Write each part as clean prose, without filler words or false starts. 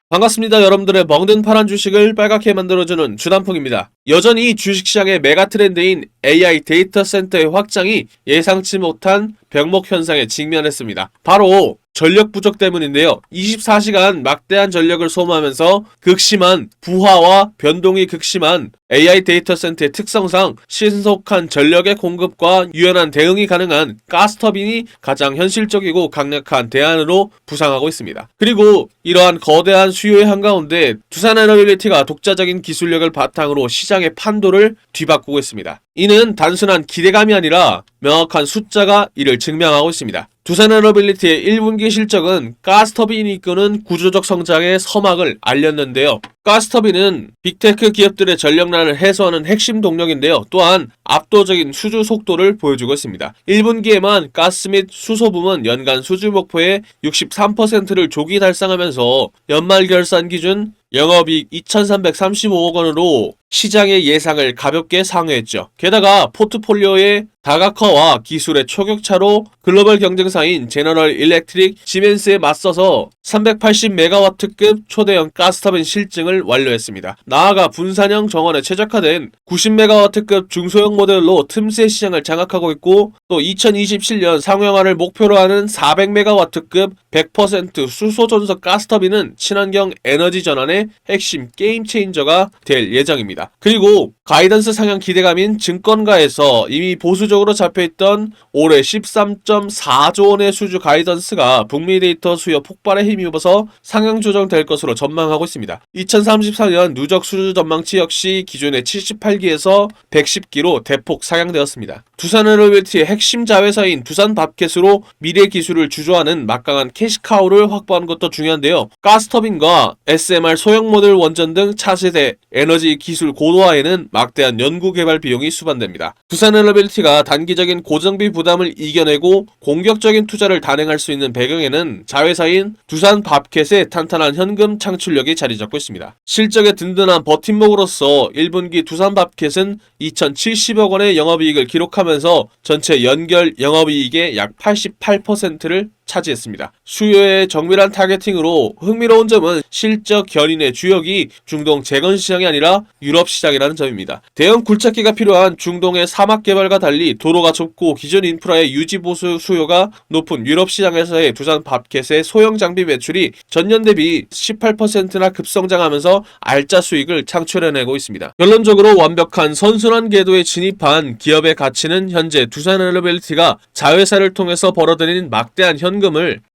반갑습니다. 여러분들의 멍든 파란 주식을 빨갛게 만들어주는 주단풍입니다. 여전히 주식시장의 메가 트렌드인 AI 데이터 센터의 확장이 예상치 못한 병목 현상에 직면했습니다. 바로 전력 부족 때문인데요. 24시간 막대한 전력을 소모하면서 극심한 부하와 변동이 극심한 AI 데이터 센터의 특성상 신속한 전력의 공급과 유연한 대응이 가능한 가스터빈이 가장 현실적이고 강력한 대안으로 부상하고 있습니다. 그리고 이러한 거대한 수요의 한가운데 두산에너빌리티가 독자적인 기술력을 바탕으로 시장의 판도를 뒤바꾸고 있습니다. 이는 단순한 기대감이 아니라 명확한 숫자가 이를 증명하고 있습니다. 두산에너빌리티의 1분기 실적은 가스터빈이 이끄는 구조적 성장의 서막을 알렸는데요. 가스터빈은 빅테크 기업들의 전력난을 해소하는 핵심 동력인데요. 또한 압도적인 수주 속도를 보여주고 있습니다. 1분기에만 가스 및 수소 부문 연간 수주 목표의 63%를 조기 달성하면서 연말 결산 기준 영업이익 2,335억 원으로 시장의 예상을 가볍게 상회했죠. 게다가 포트폴리오의 다각화와 기술의 초격차로 글로벌 경쟁사인 제너럴 일렉트릭, 시멘스에 맞서서 380메가와트급 초대형 가스터빈 실증을 완료했습니다. 나아가 분산형 정원에 최적화된 90메가와트급 중소형 모델로 틈새 시장을 장악하고 있고, 또 2027년 상용화를 목표로 하는 400메가와트급 100% 수소 전석 가스터빈은 친환경 에너지 전환의 핵심 게임 체인저가 될 예정입니다. 그리고 가이던스 상향 기대감인 증권가에서 이미 보수적으로 잡혀있던 올해 13.4조 원의 수주 가이던스가 북미 데이터 수요 폭발에 힘입어서 상향 조정될 것으로 전망하고 있습니다. 2034년 누적 수주 전망치 역시 기존의 78기에서 110기로 대폭 상향되었습니다. 두산에너빌리티의 핵심 자회사인 두산밥켓으로 미래 기술을 주조하는 막강한 캐시카우를 확보하는 것도 중요한데요. 가스터빈과 SMR 소형 모델 원전 등 차세대 에너지 기술 고도화에는 막대한 연구개발 비용이 수반됩니다. 두산에너빌리티가 단기적인 고정비 부담을 이겨내고 공격적인 투자를 단행할 수 있는 배경에는 자회사인 두산밥켓의 탄탄한 현금 창출력이 자리 잡고 있습니다. 실적의 든든한 버팀목으로서 1분기 두산밥켓은 2,070억 원의 영업이익을 기록하면서 전체 연결 영업이익의 약 88%를 차지했습니다. 수요의 정밀한 타겟팅으로 흥미로운 점은 실적 견인의 주역이 중동 재건 시장이 아니라 유럽 시장이라는 점입니다. 대형 굴착기가 필요한 중동의 사막 개발과 달리 도로가 좁고 기존 인프라의 유지 보수 수요가 높은 유럽 시장에서의 두산 밥켓의 소형 장비 매출이 전년 대비 18%나 급성장하면서 알짜 수익을 창출해내고 있습니다. 결론적으로 완벽한 선순환 궤도에 진입한 기업의 가치는 현재 두산에너빌리티가 자회사를 통해서 벌어들인 막대한 현금을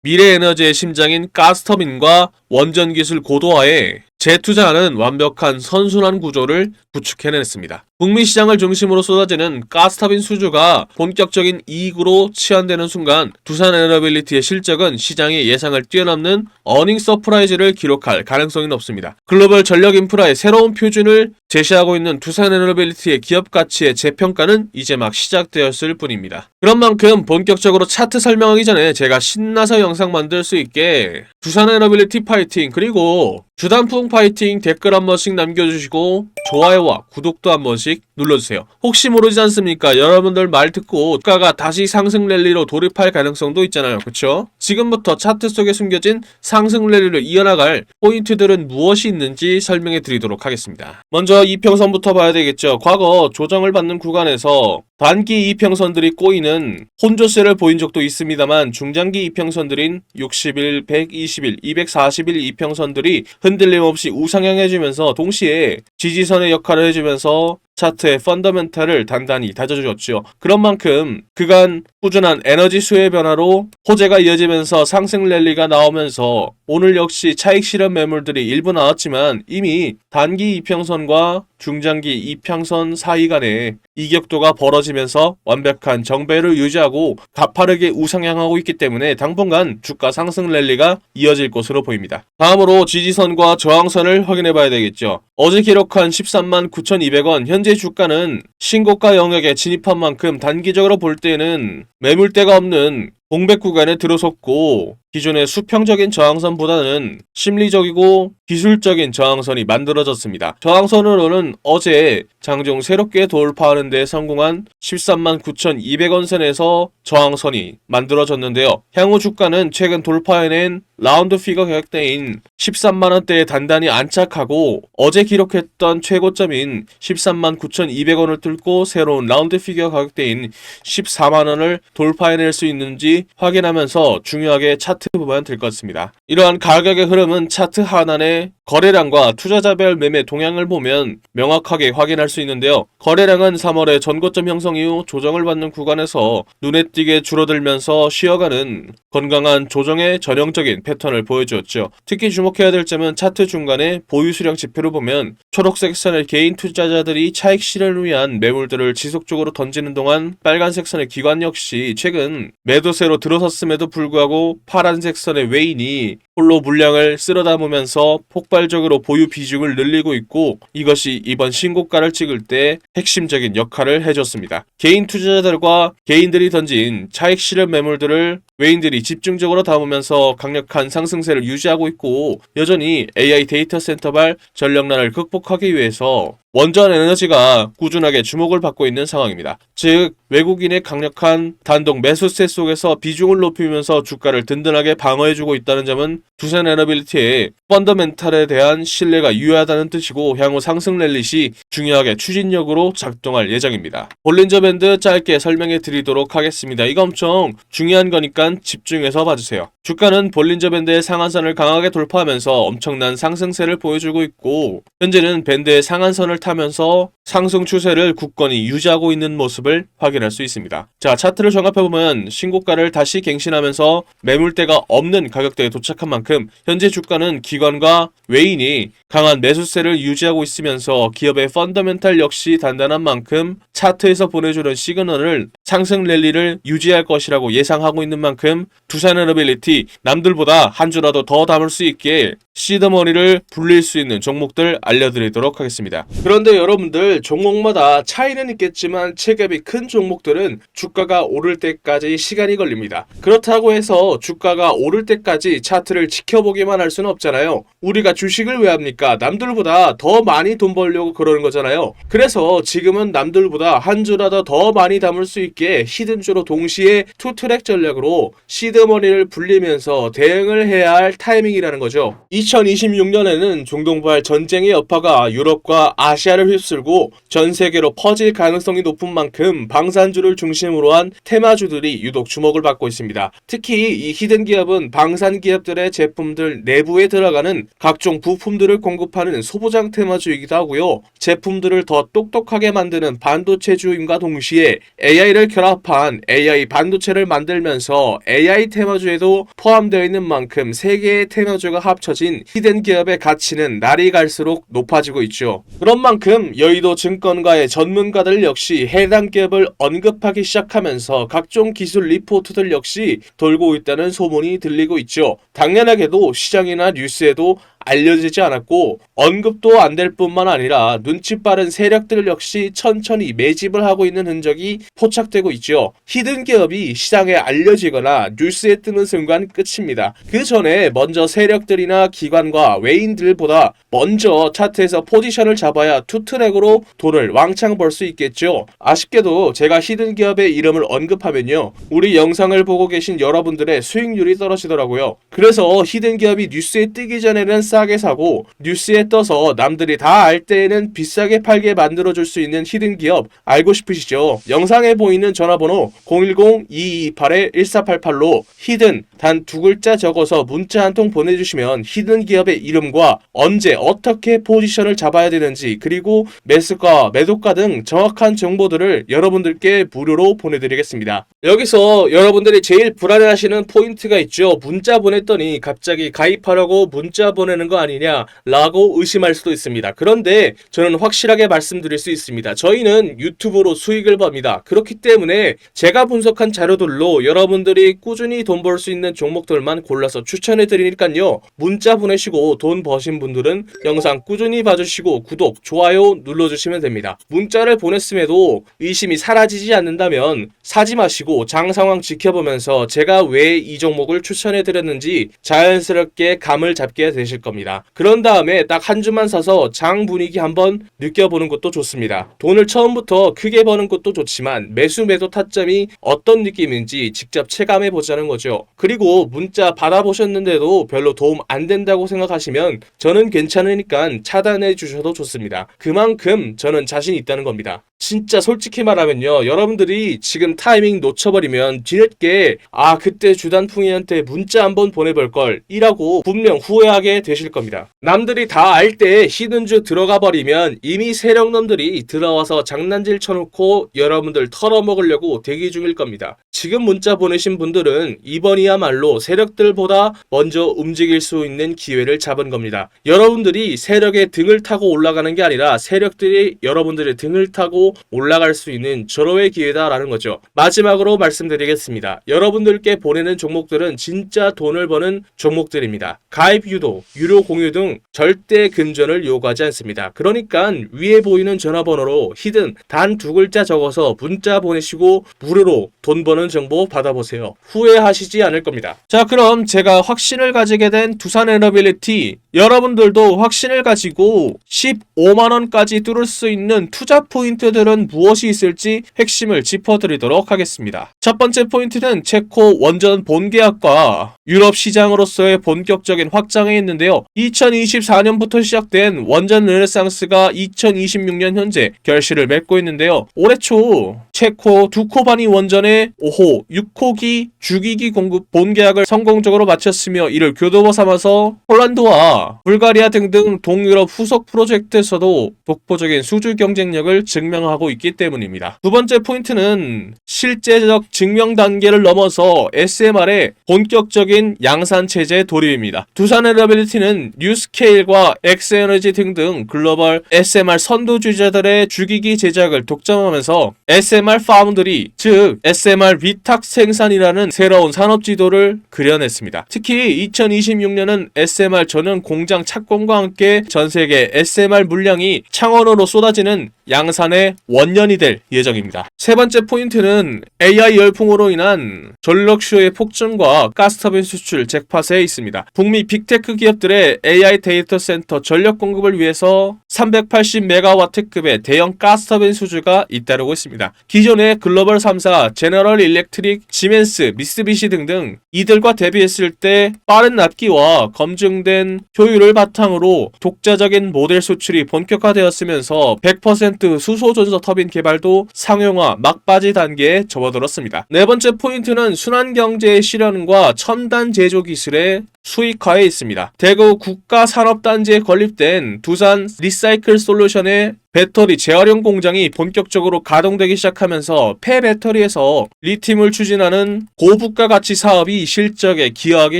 미래에너지의 심장인 가스터빈과 원전 기술 고도화에 재투자하는 완벽한 선순환 구조를 구축해냈습니다. 북미 시장을 중심으로 쏟아지는 가스터빈 수주가 본격적인 이익으로 치환되는 순간 두산에너빌리티의 실적은 시장의 예상을 뛰어넘는 어닝 서프라이즈를 기록할 가능성이 높습니다. 글로벌 전력 인프라의 새로운 표준을 제시하고 있는 두산에너빌리티의 기업 가치의 재평가는 이제 막 시작되었을 뿐입니다. 그런 만큼 본격적으로 차트 설명하기 전에 제가 신나서 영상 만들 수 있게 두산에너빌리티 파이팅, 그리고 주단풍 파이팅 댓글 한 번씩 남겨주시고 좋아요와 구독도 한 번씩 눌러주세요. 혹시 모르지 않습니까? 여러분들 말 듣고 주가가 다시 상승 랠리로 돌입할 가능성도 있잖아요. 그쵸? 지금부터 차트 속에 숨겨진 상승 랠리를 이어나갈 포인트들은 무엇이 있는지 설명해 드리도록 하겠습니다. 먼저 이평선부터 봐야 되겠죠. 과거 조정을 받는 구간에서 단기 이평선들이 꼬이는 혼조세를 보인 적도 있습니다만, 중장기 이평선들인 60일, 120일, 240일 이평선들이 흔들림 없이 우상향해주면서 동시에 지지선의 역할을 해주면서 차트의 펀더멘탈을 단단히 다져주었죠. 그런 만큼 그간 꾸준한 에너지 수의 변화로 호재가 이어지면서 상승 랠리가 나오면서 오늘 역시 차익 실현 매물들이 일부 나왔지만 이미 단기 이평선과 중장기 이평선 사이 간에 이격도가 벌어지면서 완벽한 정배를 유지하고 가파르게 우상향하고 있기 때문에 당분간 주가 상승 랠리가 이어질 것으로 보입니다. 다음으로 지지선과 저항선을 확인해 봐야 되겠죠. 어제 기록한 13만 9,200원, 현재 주가는 신고가 영역에 진입한 만큼 단기적으로 볼 때는 매물대가 없는 공백 구간에 들어섰고 기존의 수평적인 저항선보다는 심리적이고 기술적인 저항선이 만들어졌습니다. 저항선으로는 어제 장중 새롭게 돌파하는 데 성공한 139,200원 선에서 저항선이 만들어졌는데요. 향후 주가는 최근 돌파해낸 라운드 피거 가격대인 13만원대에 단단히 안착하고 어제 기록했던 최고점인 139,200원을 뚫고 새로운 라운드 피겨 가격대인 14만원을 돌파해낼 수 있는지 확인하면서 중요하게 차트 보면 될 것 같습니다. 이러한 가격의 흐름은 차트 하단의 거래량과 투자자별 매매 동향을 보면 명확하게 확인할 수 있는데요. 거래량은 3월에 전고점 형성 이후 조정을 받는 구간에서 눈에 띄게 줄어들면서 쉬어가는 건강한 조정의 전형적인 패턴을 보여주었죠. 특히 주목해야 될 점은 차트 중간에 보유 수량 지표를 보면 초록색 선의 개인 투자자들이 차익 실현을 위한 매물들을 지속적으로 던지는 동안 빨간색 선의 기관 역시 최근 매도세로 들어섰음에도 불구하고 파란색 선의 외인이 홀로 물량을 쓸어 담으면서 폭발적으로 보유 비중을 늘리고 있고 이것이 이번 신고가를 찍을 때 핵심적인 역할을 해줬습니다. 개인 투자자들과 개인들이 던진 차익 실현 매물들을 외인들이 집중적으로 담으면서 강력한 상승세를 유지하고 있고 여전히 AI 데이터 센터발 전력난을 극복하기 위해서 원전 에너지가 꾸준하게 주목을 받고 있는 상황입니다. 즉 외국인의 강력한 단독 매수세 속에서 비중을 높이면서 주가를 든든하게 방어해주고 있다는 점은 두산 에너빌리티의 펀더멘탈에 대한 신뢰가 유효하다는 뜻이고 향후 상승 랠리 시 중요하게 추진력으로 작동할 예정입니다. 볼린저 밴드 짧게 설명해 드리도록 하겠습니다. 이거 엄청 중요한 거니까 집중해서 봐주세요. 주가는 볼린저 밴드의 상한선을 강하게 돌파하면서 엄청난 상승세를 보여주고 있고 현재는 밴드의 상한선을 타면서 상승 추세를 굳건히 유지하고 있는 모습을 확인할 수 있습니다. 자, 차트를 종합해보면 신고가를 다시 갱신하면서 매물대가 없는 가격대에 도착한 만큼 현재 주가는 기관과 외인이 강한 매수세를 유지하고 있으면서 기업의 펀더멘탈 역시 단단한 만큼 차트에서 보내주는 시그널을 상승 랠리를 유지할 것이라고 예상하고 있는 만큼 두산에너빌리티 남들보다 한 주라도 더 담을 수 있게 시드머니를 불릴 수 있는 종목들 알려드리도록 하겠습니다. 그런데 여러분들 종목마다 차이는 있겠지만 체급이 큰 종목들은 주가가 오를 때까지 시간이 걸립니다. 그렇다고 해서 주가가 오를 때까지 차트를 지켜보기만 할 수는 없잖아요. 우리가 주식을 왜 합니까? 남들보다 더 많이 돈 벌려고 그러는 거잖아요. 그래서 지금은 남들보다 한 주라도 더 많이 담을 수 있게 히든주로 동시에 투트랙 전략으로 시드머니를 불리면서 대응을 해야 할 타이밍이라는 거죠. 2026년에는 중동발 전쟁의 여파가 유럽과 아시아를 휩쓸고 전 세계로 퍼질 가능성이 높은 만큼 방산주를 중심으로 한 테마주들이 유독 주목을 받고 있습니다. 특히 이 히든 기업은 방산 기업들의 제품들 내부에 들어가는 각종 부품들을 공급하는 소부장 테마주이기도 하고요. 제품들을 더 똑똑하게 만드는 반도체주임과 동시에 AI를 결합한 AI 반도체를 만들면서 AI 테마주에도 포함되어 있는 만큼 세 개의 테마주가 합쳐진 히든 기업의 가치는 날이 갈수록 높아지고 있죠. 그런 만큼 여의도 증권가의 전문가들 역시 해당 기업을 언급하기 시작하면서 각종 기술 리포트들 역시 돌고 있다는 소문이 들리고 있죠. 당연하게도 시장이나 뉴스에도 알려지지 않았고 언급도 안 될 뿐만 아니라 눈치 빠른 세력들 역시 천천히 매집을 하고 있는 흔적이 포착되고 있죠. 히든 기업이 시장에 알려지거나 뉴스에 뜨는 순간 끝입니다. 그 전에 먼저 세력들이나 기관과 외인들보다 먼저 차트에서 포지션을 잡아야 투트랙으로 돈을 왕창 벌 수 있겠죠. 아쉽게도 제가 히든 기업의 이름을 언급하면요, 우리 영상을 보고 계신 여러분들의 수익률이 떨어지더라고요. 그래서 히든 기업이 뉴스에 뜨기 전에는 싸게 사고 뉴스에 떠서 남들이 다 알 때에는 비싸게 팔게 만들어줄 수 있는 히든 기업 알고 싶으시죠? 영상에 보이는 전화번호 010-2228-1488로 히든 단 두 글자 적어서 문자 한 통 보내주시면 히든 기업의 이름과 언제 어떻게 포지션을 잡아야 되는지 그리고 매수가 매도가 등 정확한 정보들을 여러분들께 무료로 보내드리겠습니다. 여기서 여러분들이 제일 불안해하시는 포인트가 있죠. 문자 보냈더니 갑자기 가입하라고 문자 보내는 하는 거 아니냐라고 의심할 수도 있습니다. 그런데 저는 확실하게 말씀드릴 수 있습니다. 저희는 유튜브로 수익을 법니다. 그렇기 때문에 제가 분석한 자료들로 여러분들이 꾸준히 돈 벌 수 있는 종목들만 골라서 추천해 드리니까요. 문자 보내시고 돈 버신 분들은 영상 꾸준히 봐주시고 구독, 좋아요 눌러주시면 됩니다. 문자를 보냈음에도 의심이 사라지지 않는다면 사지 마시고 장 상황 지켜보면서 제가 왜 이 종목을 추천해 드렸는지 자연스럽게 감을 잡게 되실 겁니다. 그런 다음에 딱 한 주만 사서 장 분위기 한번 느껴보는 것도 좋습니다. 돈을 처음부터 크게 버는 것도 좋지만 매수 매도 타점이 어떤 느낌인지 직접 체감해 보자는 거죠. 그리고 문자 받아보셨는데도 별로 도움 안 된다고 생각하시면 저는 괜찮으니까 차단해 주셔도 좋습니다. 그만큼 저는 자신 있다는 겁니다. 진짜 솔직히 말하면요, 여러분들이 지금 타이밍 놓쳐버리면 뒤늦게 그때 주단풍이한테 문자 한번 보내볼걸 이라고 분명 후회하게 되실 겁니다. 남들이 다 알 때 히든주 들어가 버리면 이미 세력놈들이 들어와서 장난질 쳐놓고 여러분들 털어먹으려고 대기 중일 겁니다. 지금 문자 보내신 분들은 이번이야말로 세력들보다 먼저 움직일 수 있는 기회를 잡은 겁니다. 여러분들이 세력의 등을 타고 올라가는 게 아니라 세력들이 여러분들의 등을 타고 올라갈 수 있는 절호의 기회다라는 거죠. 마지막으로 말씀드리겠습니다. 여러분들께 보내는 종목들은 진짜 돈을 버는 종목들입니다. 가입 유도, 유료 공유 등 절대 금전을 요구하지 않습니다. 그러니까 위에 보이는 전화번호로 히든 단 2글자 적어서 문자 보내시고 무료로 돈 버는 정보 받아보세요. 후회하시지 않을 겁니다. 자, 그럼 제가 확신을 가지게 된 두산에너빌리티, 여러분들도 확신을 가지고 15만원까지 뚫을 수 있는 투자 포인트들은 무엇이 있을지 핵심을 짚어드리도록 하겠습니다. 첫 번째 포인트는 체코 원전 본계약과 유럽 시장으로서의 본격적인 확장에 있는데요. 2024년부터 시작된 원전 르네상스가 2026년 현재 결실을 맺고 있는데요. 올해 초 체코 두코바니 원전의 5호, 6호기 주기기 공급 본계약을 성공적으로 마쳤으며 이를 교도보 삼아서 폴란드와 불가리아 등등 동유럽 후속 프로젝트에서도 독보적인 수주 경쟁력을 증명하고 있기 때문입니다. 두 번째 포인트는 실제적 증명 단계를 넘어서 SMR의 본격적인 양산 체제 돌입입니다. 두산에너빌리티는 뉴스케일과 엑스에너지 등등 글로벌 SMR 선두주자들의 주기기 제작을 독점하면서 SMR 파운드리, 즉 SMR 위탁 생산이라는 새로운 산업 지도를 그려냈습니다. 특히 2026년은 SMR 전용 공장 착공과 함께 전 세계 SMR 물량이 창원으로 쏟아지는 양산의 원년이 될 예정입니다. 세 번째 포인트는 AI 열풍으로 인한 전력수요의 폭증과 가스터빈 수출 잭팟에 있습니다. 북미 빅테크 기업들의 AI 데이터 센터 전력 공급을 위해서 380메가와트급의 대형 가스터빈 수주가 잇따르고 있습니다. 기존의 글로벌 3사 제너럴 일렉트릭, 시멘스, 미쓰비시 등등 이들과 대비했을 때 빠른 납기와 검증된 효율을 바탕으로 독자적인 모델 수출이 본격화되었으면서 100% 수소전서 터빈 개발도 상용화 막바지 단계에 접어들었습니다. 네 번째 포인트는 순환경제의 실현과 첨단 제조 기술의 수익화에 있습니다. 대구 국가산업단지에 건립된 두산 리사이클 솔루션의 배터리 재활용 공장이 본격적으로 가동되기 시작하면서 폐배터리에서 리튬을 추진하는 고부가 가치 사업이 실적에 기여하기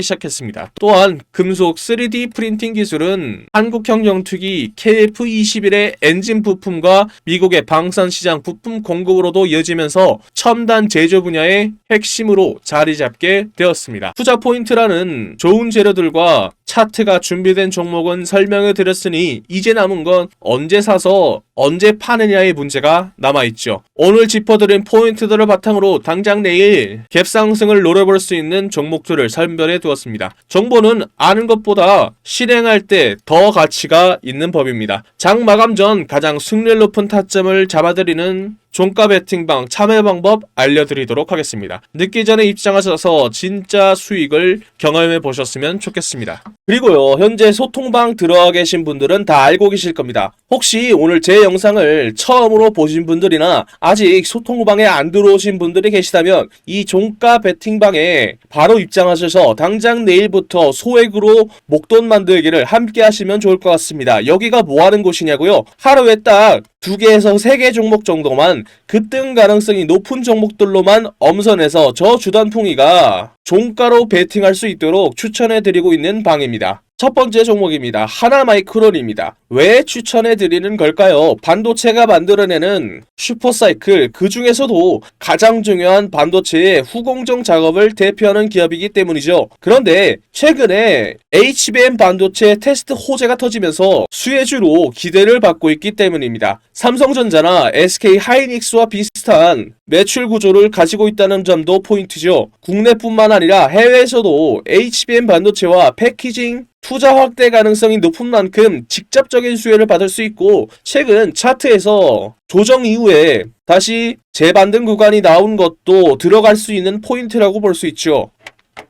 시작했습니다. 또한 금속 3D 프린팅 기술은 한국형 영투기 KF-21의 엔진 부품과 미국의 방산시장 부품 공급으로도 이어지면서 첨단 제조 분야의 핵심으로 자리 잡게 되었습니다. 투자 포인트라는 좋은 재료들과 차트가 준비된 종목은 설명해 드렸으니 이제 남은 건 언제 사서 언제 파느냐의 문제가 남아있죠. 오늘 짚어드린 포인트들을 바탕으로 당장 내일 갭상승을 노려볼 수 있는 종목들을 선별해 두었습니다. 정보는 아는 것보다 실행할 때 더 가치가 있는 법입니다. 장 마감 전 가장 승률 높은 타점을 잡아드리는 종가 베팅방 참여 방법 알려드리도록 하겠습니다. 늦기 전에 입장하셔서 진짜 수익을 경험해 보셨으면 좋겠습니다. 그리고요, 현재 소통방 들어와 계신 분들은 다 알고 계실 겁니다. 혹시 오늘 제 영상을 처음으로 보신 분들이나 아직 소통방에 안 들어오신 분들이 계시다면 이 종가 베팅방에 바로 입장하셔서 당장 내일부터 소액으로 목돈 만들기를 함께 하시면 좋을 것 같습니다. 여기가 뭐 하는 곳이냐고요? 하루에 딱 2개에서 3개 종목 정도만 급등 가능성이 높은 종목들로만 엄선해서 저 주단풍이가 종가로 베팅할 수 있도록 추천해드리고 있는 방입니다. 첫 번째 종목입니다. 하나마이크론입니다. 왜 추천해드리는 걸까요? 반도체가 만들어내는 슈퍼사이클, 그 중에서도 가장 중요한 반도체의 후공정 작업을 대표하는 기업이기 때문이죠. 그런데 최근에 HBM 반도체 테스트 호재가 터지면서 수혜주로 기대를 받고 있기 때문입니다. 삼성전자나 SK 하이닉스와 비슷한 매출 구조를 가지고 있다는 점도 포인트죠. 국내뿐만 아니라 해외에서도 HBM 반도체와 패키징 투자 확대 가능성이 높은 만큼 직접적인 수혜를 받을 수 있고, 최근 차트에서 조정 이후에 다시 재반등 구간이 나온 것도 들어갈 수 있는 포인트라고 볼 수 있죠.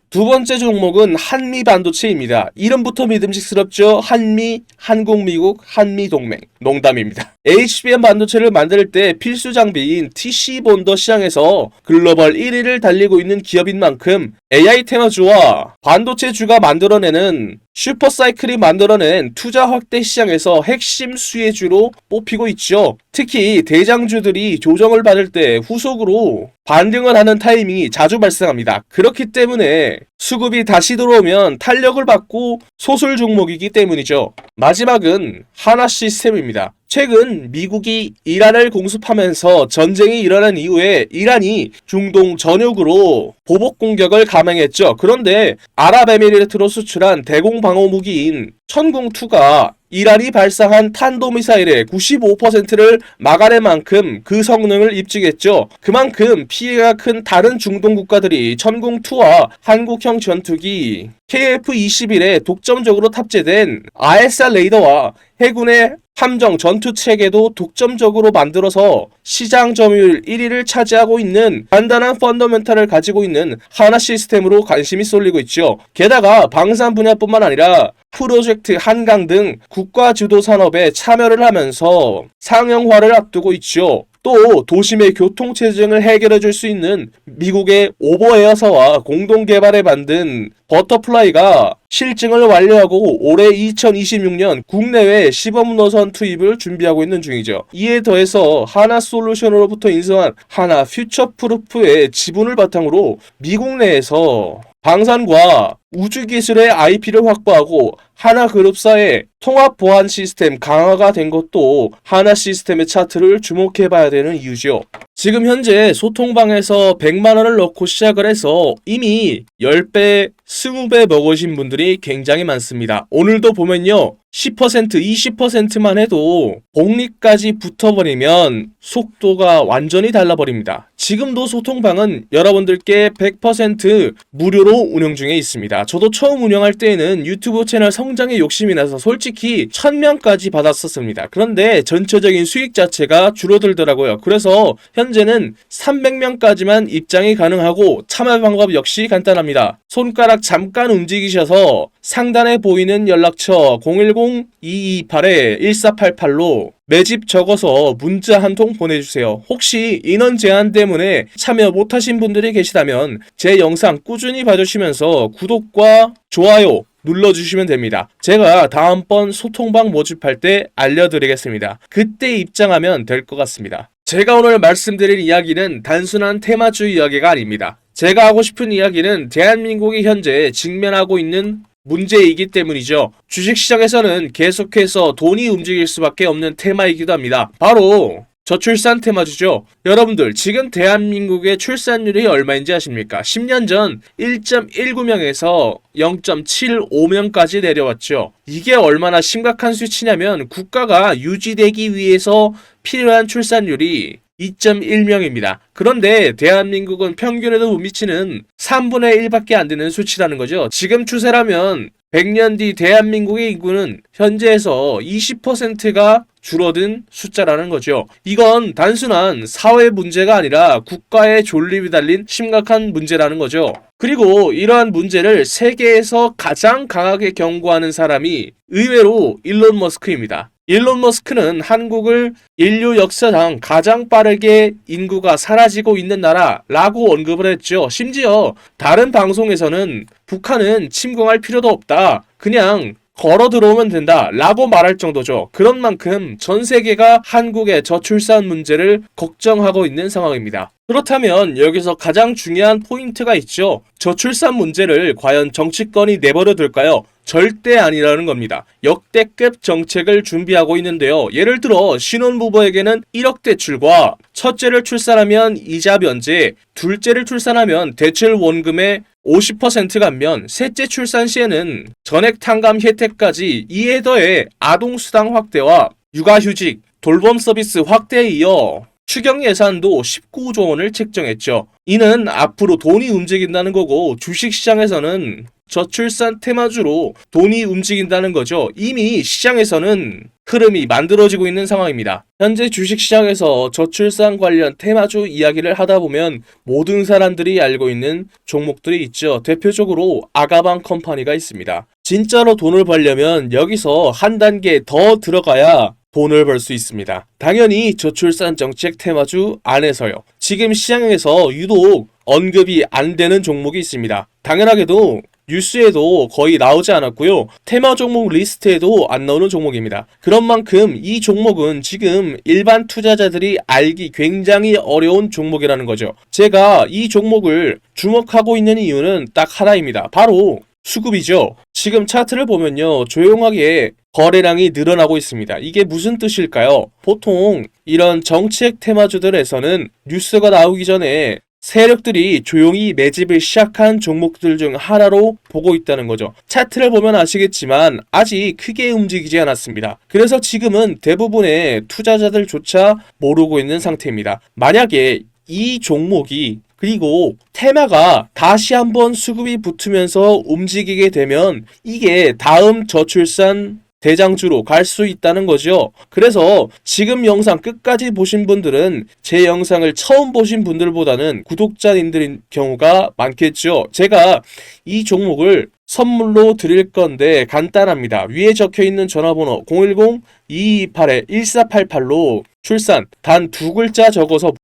두 번째 종목은 한미반도체입니다. 이름부터 믿음직스럽죠. 한미, 한국, 미국, 한미동맹. 농담입니다. HBM 반도체를 만들 때 필수 장비인 TC 본더 시장에서 글로벌 1위를 달리고 있는 기업인 만큼 AI 테마주와 반도체주가 만들어내는 슈퍼사이클이 만들어낸 투자 확대 시장에서 핵심 수혜주로 뽑히고 있죠. 특히 대장주들이 조정을 받을 때 후속으로 반등을 하는 타이밍이 자주 발생합니다. 그렇기 때문에 수급이 다시 들어오면 탄력을 받고 소설 종목이기 때문이죠. 마지막은 하나시스템입니다. 최근 미국이 이란을 공습하면서 전쟁이 일어난 이후에 이란이 중동 전역으로 보복 공격을 감행했죠. 그런데 아랍에미리트로 수출한 대공 방어 무기인 천공2가 이란이 발사한 탄도미사일의 95%를 막아낼 만큼 그 성능을 입증했죠. 그만큼 피해가 큰 다른 중동 국가들이 천공2와 한국형 전투기 KF-21에 독점적으로 탑재된 ISR 레이더와 해군의 함정 전투 체계도 독점적으로 만들어서 시장 점유율 1위를 차지하고 있는 단단한 펀더멘탈을 가지고 있는 하나 시스템으로 관심이 쏠리고 있죠. 게다가 방산 분야뿐만 아니라 프로젝트 한강 등 국가 주도 산업에 참여를 하면서 상용화를 앞두고 있죠. 또 도심의 교통체증을 해결해 줄 수 있는 미국의 오버에어사와 공동 개발해 만든 버터플라이가 실증을 완료하고 올해 2026년 국내외 시범 노선 투입을 준비하고 있는 중이죠. 이에 더해서 하나솔루션으로부터 인수한 하나 퓨처프루프의 지분을 바탕으로 미국 내에서 방산과 우주기술의 IP를 확보하고 하나그룹사의 통합 보안 시스템 강화가 된 것도 하나 시스템의 차트를 주목해봐야 되는 이유죠. 지금 현재 소통방에서 100만원을 넣고 시작을 해서 이미 10배, 20배 먹으신 분들이 굉장히 많습니다. 오늘도 보면요, 10%, 20%만 해도 복리까지 붙어버리면 속도가 완전히 달라버립니다. 지금도 소통방은 여러분들께 100% 무료로 운영 중에 있습니다. 저도 처음 운영할 때에는 유튜브 채널 성장에 욕심이 나서 솔직히 1000명까지 받았었습니다. 그런데 전체적인 수익 자체가 줄어들더라고요. 그래서 현재는 300명까지만 입장이 가능하고 참여 방법 역시 간단합니다. 손가락 잠깐 움직이셔서 상단에 보이는 연락처 010-228-1488로 매집 적어서 문자 한 통 보내주세요. 혹시 인원 제한 때문에 참여 못하신 분들이 계시다면 제 영상 꾸준히 봐주시면서 구독과 좋아요 눌러주시면 됩니다. 제가 다음번 소통방 모집할 때 알려드리겠습니다. 그때 입장하면 될 것 같습니다. 제가 오늘 말씀드릴 이야기는 단순한 테마주 이야기가 아닙니다. 제가 하고 싶은 이야기는 대한민국이 현재 직면하고 있는 문제이기 때문이죠. 주식시장에서는 계속해서 돈이 움직일 수밖에 없는 테마이기도 합니다. 바로 저출산 테마주죠. 여러분들 지금 대한민국의 출산율이 얼마인지 아십니까? 10년 전 1.19명에서 0.75명까지 내려왔죠. 이게 얼마나 심각한 수치냐면 국가가 유지되기 위해서 필요한 출산율이 2.1명입니다. 그런데 대한민국은 평균에도 못 미치는 3분의 1밖에 안 되는 수치라는 거죠. 지금 추세라면 100년 뒤 대한민국의 인구는 현재에서 20%가 줄어든 숫자라는 거죠. 이건 단순한 사회 문제가 아니라 국가의 존립이 달린 심각한 문제라는 거죠. 그리고 이러한 문제를 세계에서 가장 강하게 경고하는 사람이 의외로 일론 머스크입니다. 일론 머스크는 한국을 인류 역사상 가장 빠르게 인구가 사라지고 있는 나라라고 언급을 했죠. 심지어 다른 방송에서는 북한은 침공할 필요도 없다. 그냥 걸어 들어오면 된다 라고 말할 정도죠. 그런 만큼 전 세계가 한국의 저출산 문제를 걱정하고 있는 상황입니다. 그렇다면 여기서 가장 중요한 포인트가 있죠. 저출산 문제를 과연 정치권이 내버려 둘까요? 절대 아니라는 겁니다. 역대급 정책을 준비하고 있는데요. 예를 들어 신혼부부에게는 1억 대출과 첫째를 출산하면 이자 면제, 둘째를 출산하면 대출 원금의 50% 감면, 셋째 출산 시에는 전액 탕감 혜택까지, 이에 더해 아동수당 확대와 육아휴직, 돌봄 서비스 확대에 이어 추경 예산도 19조 원을 책정했죠. 이는 앞으로 돈이 움직인다는 거고 주식시장에서는 저출산 테마주로 돈이 움직인다는 거죠. 이미 시장에서는 흐름이 만들어지고 있는 상황입니다. 현재 주식시장에서 저출산 관련 테마주 이야기를 하다 보면 모든 사람들이 알고 있는 종목들이 있죠. 대표적으로 아가방 컴퍼니가 있습니다. 진짜로 돈을 벌려면 여기서 한 단계 더 들어가야 돈을 벌 수 있습니다. 당연히 저출산 정책 테마주 안에서요. 지금 시장에서 유독 언급이 안 되는 종목이 있습니다. 당연하게도 뉴스에도 거의 나오지 않았고요. 테마 종목 리스트에도 안 나오는 종목입니다. 그런 만큼 이 종목은 지금 일반 투자자들이 알기 굉장히 어려운 종목이라는 거죠. 제가 이 종목을 주목하고 있는 이유는 딱 하나입니다. 바로 수급이죠. 지금 차트를 보면요. 조용하게 거래량이 늘어나고 있습니다. 이게 무슨 뜻일까요? 보통 이런 정책 테마주들에서는 뉴스가 나오기 전에 세력들이 조용히 매집을 시작한 종목들 중 하나로 보고 있다는 거죠. 차트를 보면 아시겠지만 아직 크게 움직이지 않았습니다. 그래서 지금은 대부분의 투자자들조차 모르고 있는 상태입니다. 만약에 이 종목이 그리고 테마가 다시 한번 수급이 붙으면서 움직이게 되면 이게 다음 저출산 대장주로 갈 수 있다는 거죠. 그래서 지금 영상 끝까지 보신 분들은 제 영상을 처음 보신 분들보다는 구독자님들인 경우가 많겠죠. 제가 이 종목을 선물로 드릴 건데 간단합니다. 위에 적혀있는 전화번호 010-2228-1488로 출산 단 2글자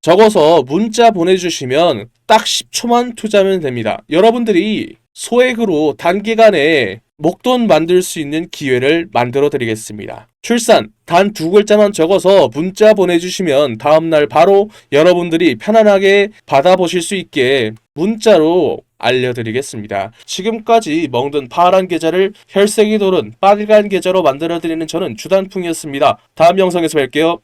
적어서 문자 보내주시면 딱 10초만 투자하면 됩니다. 여러분들이 소액으로 단기간에 목돈 만들 수 있는 기회를 만들어 드리겠습니다. 출산 단 2글자만 적어서 문자 보내주시면 다음날 바로 여러분들이 편안하게 받아보실 수 있게 문자로 알려드리겠습니다. 지금까지 먹는 파란 계좌를 혈색이 도는 빨간 계좌로 만들어드리는 저는 주단풍이었습니다. 다음 영상에서 뵐게요.